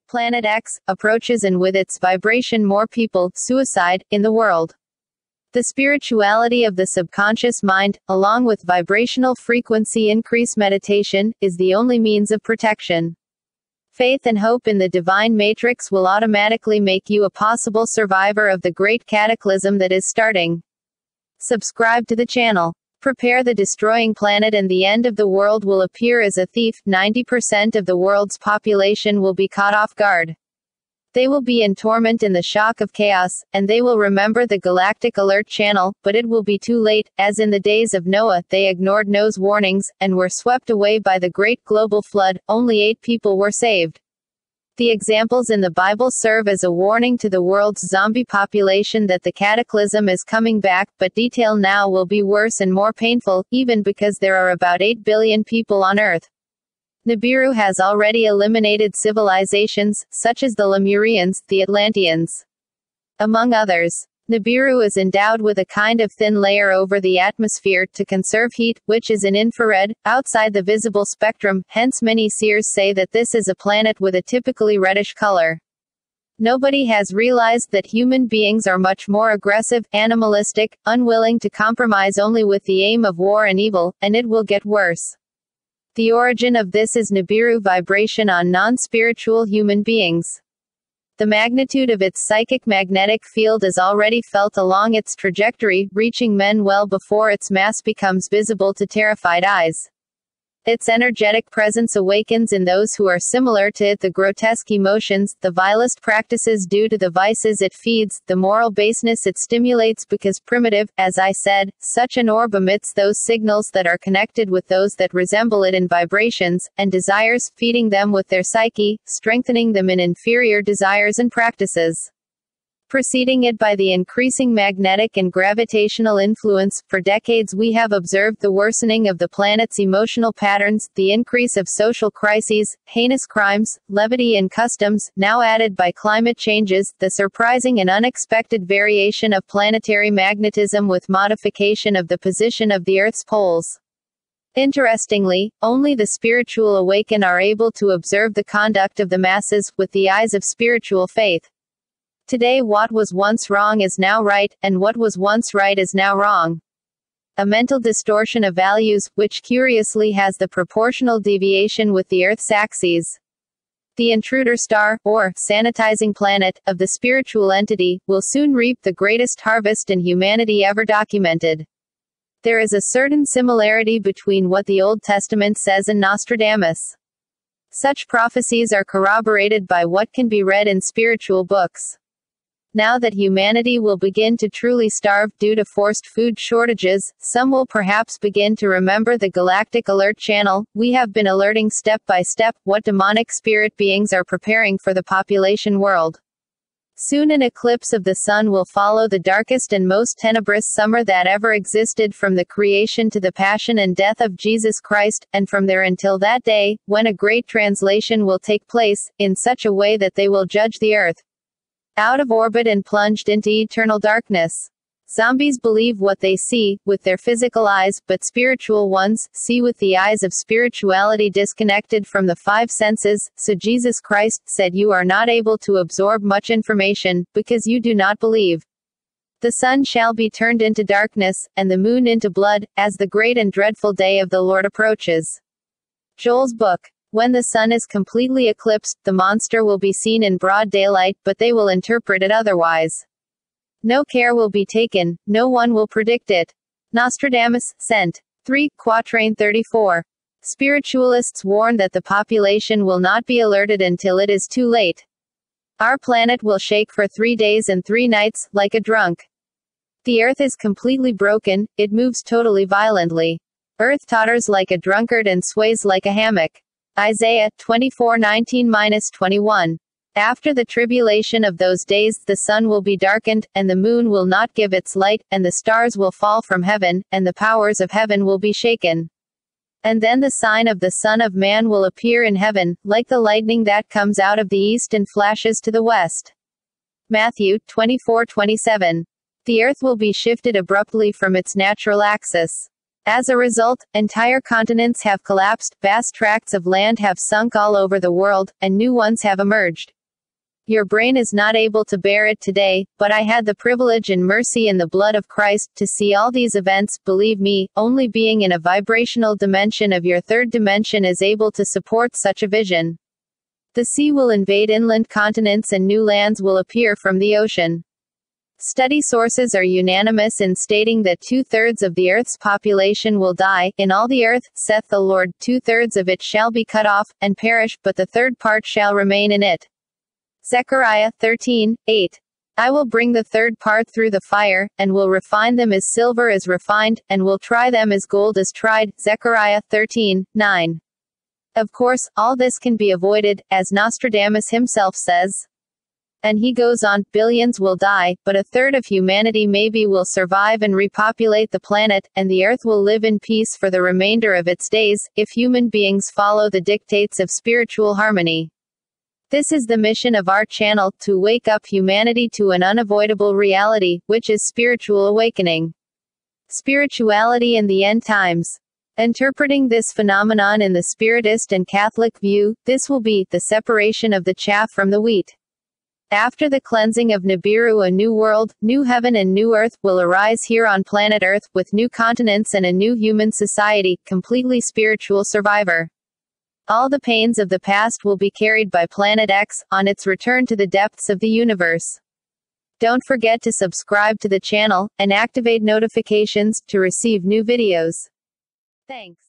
Planet X approaches, and with its vibration more people, suicide, in the world. The spirituality of the subconscious mind, along with vibrational frequency increase meditation, is the only means of protection. Faith and hope in the divine matrix will automatically make you a possible survivor of the great cataclysm that is starting. Subscribe to the channel. Prepare the destroying planet and the end of the world will appear as a thief. 90% of the world's population will be caught off guard. They will be in torment in the shock of chaos, and they will remember the Galactic Alert channel, but it will be too late. As in the days of Noah, they ignored Noah's warnings, and were swept away by the great global flood. Only 8 people were saved. The examples in the Bible serve as a warning to the world's zombie population that the cataclysm is coming back, but detail now will be worse and more painful, even because there are about 8 billion people on Earth. NIBIRU has already eliminated civilizations, such as the Lemurians, the Atlanteans, among others. NIBIRU is endowed with a kind of thin layer over the atmosphere to conserve heat, which is in infrared, outside the visible spectrum, hence many seers say that this is a planet with a typically reddish color. Nobody has realized that human beings are much more aggressive, animalistic, unwilling to compromise only with the aim of war and evil, and it will get worse. The origin of this is NIBIRU vibration on non-spiritual human beings. The magnitude of its psychic magnetic field is already felt along its trajectory, reaching men well before its mass becomes visible to terrified eyes. Its energetic presence awakens in those who are similar to it the grotesque emotions, the vilest practices due to the vices it feeds, the moral baseness it stimulates because primitive. As I said, such an orb emits those signals that are connected with those that resemble it in vibrations, and desires, feeding them with their psyche, strengthening them in inferior desires and practices. Preceding it by the increasing magnetic and gravitational influence. For decades we have observed the worsening of the planet's emotional patterns, the increase of social crises, heinous crimes, levity in customs, now added by climate changes, the surprising and unexpected variation of planetary magnetism with modification of the position of the Earth's poles. Interestingly, only the spiritual awakened are able to observe the conduct of the masses, with the eyes of spiritual faith. Today what was once wrong is now right, and what was once right is now wrong. A mental distortion of values, which curiously has the proportional deviation with the Earth's axes. The intruder star, or sanitizing planet, of the spiritual entity, will soon reap the greatest harvest in humanity ever documented. There is a certain similarity between what the Old Testament says and Nostradamus. Such prophecies are corroborated by what can be read in spiritual books. Now that humanity will begin to truly starve due to forced food shortages, some will perhaps begin to remember the Galactic Alert channel. We have been alerting step by step what demonic spirit beings are preparing for the population world. Soon an eclipse of the sun will follow the darkest and most tenebrous summer that ever existed from the creation to the passion and death of Jesus Christ, and from there until that day, when a great translation will take place, in such a way that they will judge the earth out of orbit and plunged into eternal darkness. Zombies believe what they see, with their physical eyes, but spiritual ones see with the eyes of spirituality disconnected from the 5 senses, so Jesus Christ said you are not able to absorb much information, because you do not believe. The sun shall be turned into darkness, and the moon into blood, as the great and dreadful day of the Lord approaches. Joel's book. When the sun is completely eclipsed, the monster will be seen in broad daylight, but they will interpret it otherwise. No care will be taken, no one will predict it. Nostradamus, Cent. 3, Quatrain 34. Spiritualists warn that the population will not be alerted until it is too late. Our planet will shake for 3 days and 3 nights, like a drunk. The earth is completely broken, it moves totally violently. Earth totters like a drunkard and sways like a hammock. Isaiah 24:19-21. After the tribulation of those days, the sun will be darkened, and the moon will not give its light, and the stars will fall from heaven, and the powers of heaven will be shaken. And then the sign of the Son of Man will appear in heaven, like the lightning that comes out of the east and flashes to the west. Matthew 24:27. The earth will be shifted abruptly from its natural axis. As a result, entire continents have collapsed, vast tracts of land have sunk all over the world, and new ones have emerged. Your brain is not able to bear it today, but I had the privilege and mercy in the blood of Christ to see all these events. Believe me, only being in a vibrational dimension of your third dimension is able to support such a vision. The sea will invade inland continents and new lands will appear from the ocean. Study sources are unanimous in stating that 2/3 of the earth's population will die. In all the earth, saith the Lord, 2/3 of it shall be cut off, and perish, but the third part shall remain in it. Zechariah 13:8. I will bring the third part through the fire, and will refine them as silver is refined, and will try them as gold is tried. Zechariah 13:9. Of course, all this can be avoided, as Nostradamus himself says. And he goes on, billions will die, but a third of humanity maybe will survive and repopulate the planet, and the earth will live in peace for the remainder of its days, if human beings follow the dictates of spiritual harmony. This is the mission of our channel, to wake up humanity to an unavoidable reality, which is spiritual awakening. Spirituality in the end times. Interpreting this phenomenon in the Spiritist and Catholic view, this will be the separation of the chaff from the wheat. After the cleansing of Nibiru, a new world, new heaven and new earth, will arise here on planet Earth, with new continents and a new human society, completely spiritual survivor. All the pains of the past will be carried by Planet X, on its return to the depths of the universe. Don't forget to subscribe to the channel, and activate notifications, to receive new videos. Thanks.